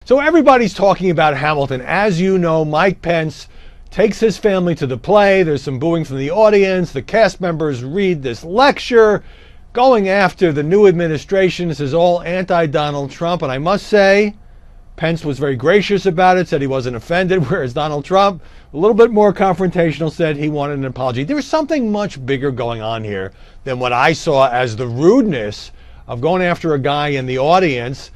So everybody's talking about Hamilton. As you know, Mike Pence takes his family to the play. There's some booing from the audience. The cast members read this lecture going after the new administration. This is all anti-Donald Trump. And I must say, Pence was very gracious about it, said he wasn't offended, whereas Donald Trump, a little bit more confrontational, said he wanted an apology. There's something much bigger going on here than what I saw as the rudeness of going after a guy in the audience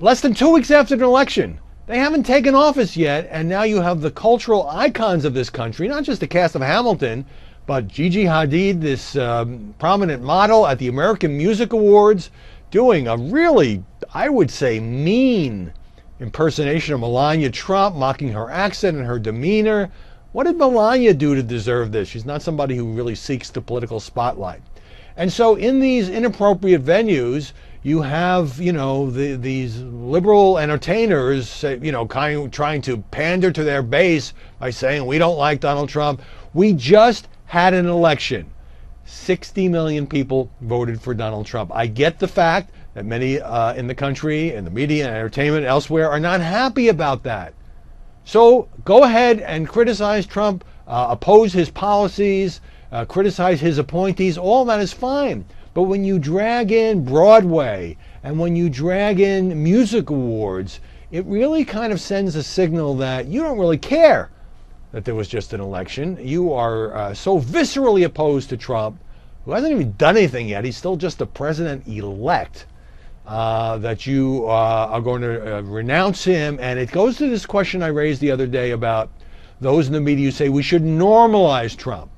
less than 2 weeks after an election. They haven't taken office yet, and now you have the cultural icons of this country, not just the cast of Hamilton, but Gigi Hadid, this prominent model at the American Music Awards, doing a really, I would say, mean impersonation of Melania Trump, mocking her accent and her demeanor. What did Melania do to deserve this? She's not somebody who really seeks the political spotlight. And so in these inappropriate venues, you have, these liberal entertainers, kind of trying to pander to their base by saying, we don't like Donald Trump. We just had an election. 60 million people voted for Donald Trump. I get the fact that many in the country, in the media and entertainment elsewhere, are not happy about that. So go ahead and criticize Trump, oppose his policies, criticize his appointees. All that is fine. But when you drag in Broadway and when you drag in music awards, it really kind of sends a signal that you don't really care that there was just an election. You are so viscerally opposed to Trump, who hasn't even done anything yet. He's still just the president-elect, that you are going to renounce him. And it goes to this question I raised the other day about those in the media who say we should normalize Trump.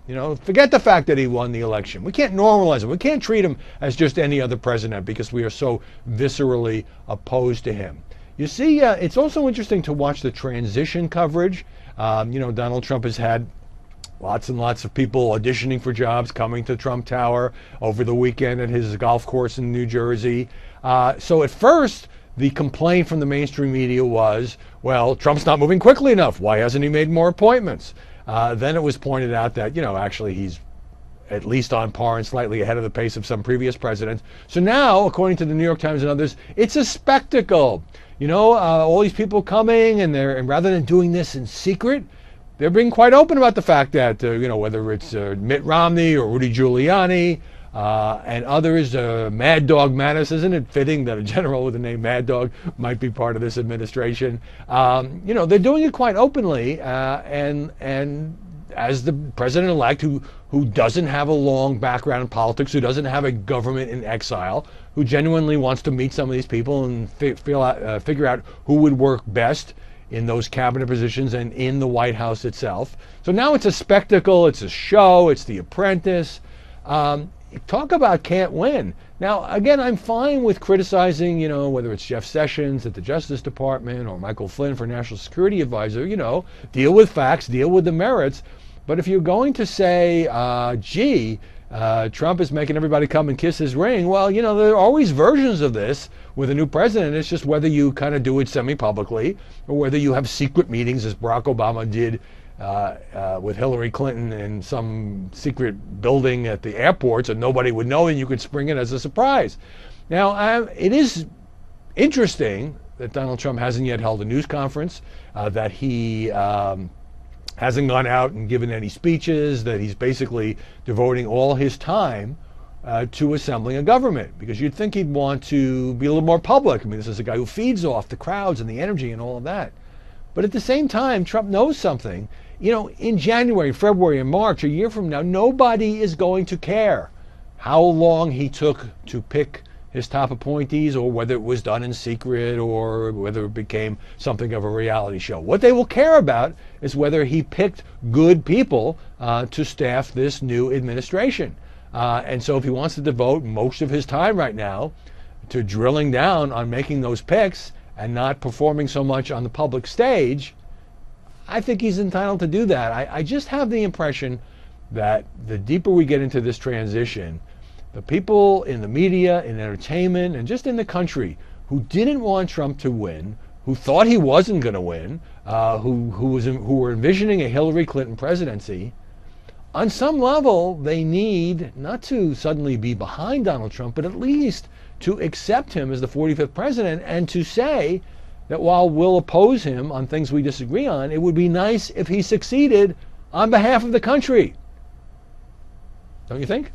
Forget the fact that he won the election. We can't normalize him. We can't treat him as just any other president because we are so viscerally opposed to him. You see, it's also interesting to watch the transition coverage. Donald Trump has had lots and lots of people auditioning for jobs coming to Trump Tower over the weekend at his golf course in New Jersey. So at first, the complaint from the mainstream media was, well, Trump's not moving quickly enough. Why hasn't he made more appointments? Then it was pointed out that, actually he's at least on par and slightly ahead of the pace of some previous presidents. So now, according to the New York Times and others, it's a spectacle. All these people coming, and rather than doing this in secret, they're being quite open about the fact that, whether it's Mitt Romney or Rudy Giuliani, and others, Mad Dog Mattis, isn't it fitting that a general with the name Mad Dog might be part of this administration? They're doing it quite openly, and as the president-elect who doesn't have a long background in politics, who doesn't have a government in exile, who genuinely wants to meet some of these people and figure out who would work best in those cabinet positions and in the White House itself. So now it's a spectacle, it's a show, it's The Apprentice. Talk about can't win. Now, again, I'm fine with criticizing, whether it's Jeff Sessions at the Justice Department or Michael Flynn for National Security Advisor, deal with facts, deal with the merits. But if you're going to say, Trump is making everybody come and kiss his ring, well, there are always versions of this with a new president. It's just whether you kind of do it semi-publicly or whether you have secret meetings, as Barack Obama did with Hillary Clinton in some secret building at the airport so nobody would know and you could spring it as a surprise. Now, it is interesting that Donald Trump hasn't yet held a news conference, that he hasn't gone out and given any speeches, that he's basically devoting all his time to assembling a government, because you'd think he'd want to be a little more public. I mean, this is a guy who feeds off the crowds and the energy and all of that. But at the same time, Trump knows something. In January, February, and March, a year from now, nobody is going to care how long he took to pick his top appointees, or whether it was done in secret, or whether it became something of a reality show. What they will care about is whether he picked good people to staff this new administration. And so if he wants to devote most of his time right now to drilling down on making those picks and not performing so much on the public stage, I think he's entitled to do that. I just have the impression that the deeper we get into this transition, the people in the media, in entertainment, and just in the country who didn't want Trump to win, who thought he wasn't going to win, who were envisioning a Hillary Clinton presidency, on some level they need not to suddenly be behind Donald Trump, but at least to accept him as the 45th president and to say, that while we'll oppose him on things we disagree on, it would be nice if he succeeded on behalf of the country. Don't you think?